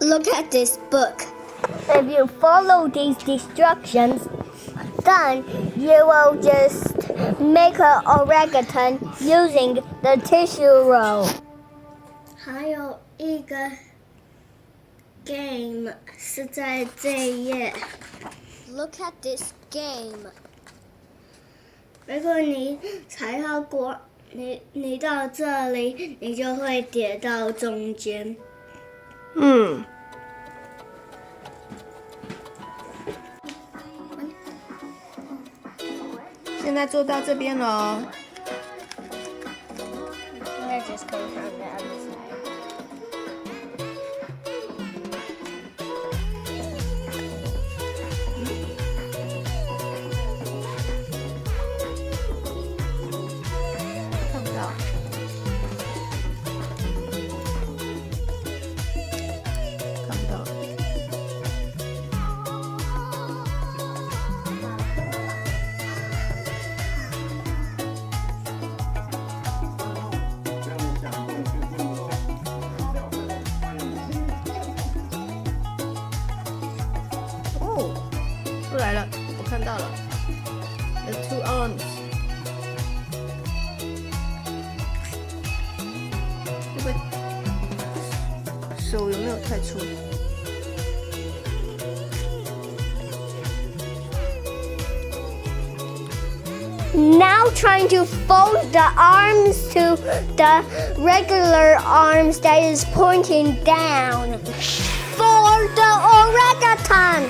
Look at this book. If you follow these instructions, then you will just make an orangutan using the tissue roll. 还有一个 game 是在这一页。Look at this game. 如果你踩到过，你到这里，你就会跌到中间。现在坐到这边了。We're just coming from the other side. 看不到。看不到。哦，出来了，我看到了。The two arms。会不会手有没有太粗？ Now trying to fold the arms to the regular arms that is pointing down for the orangutan.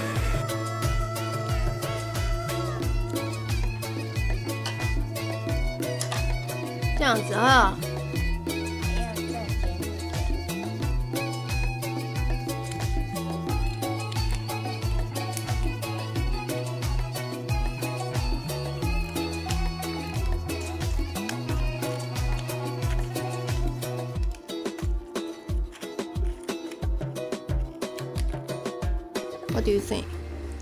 这样子啊。What do you think?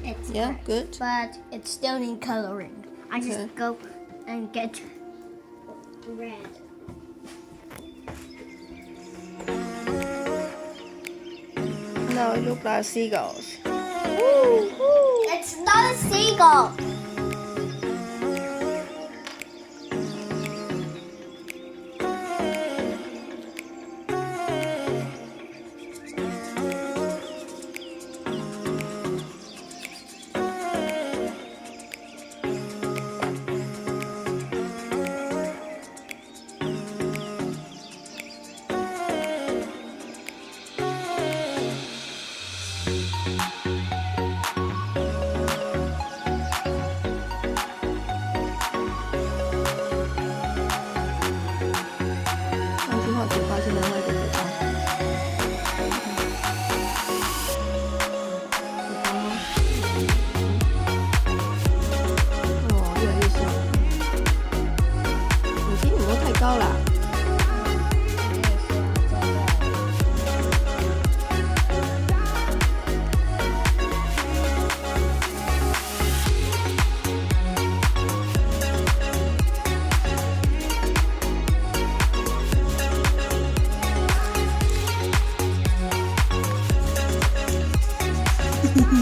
It's Yeah, good. But it's still in coloring. I just Okay. go and get red. No, it looks like seagulls. It's not a seagull.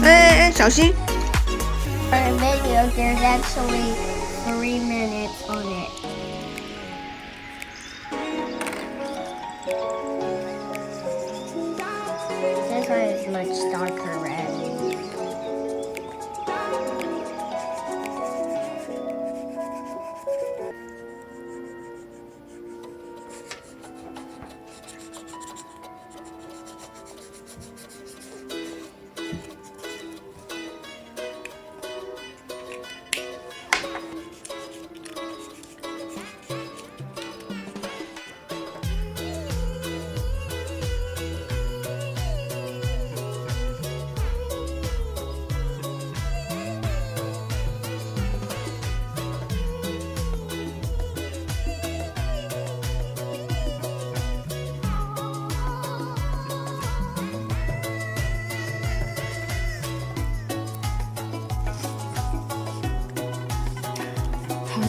哎，小心！ For a video, there's actually 3 minutes on it. This one is much darker red.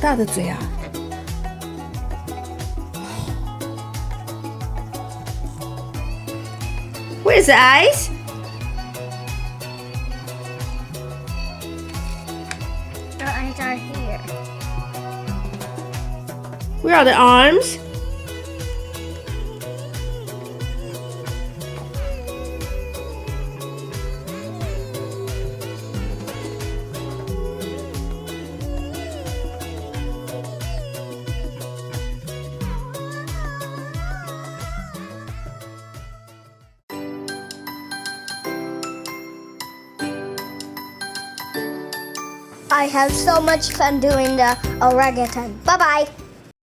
大的嘴啊！喂！ Where's the eyes? The eyes are here. Where are the arms? I have so much fun doing the orangutan. Bye bye.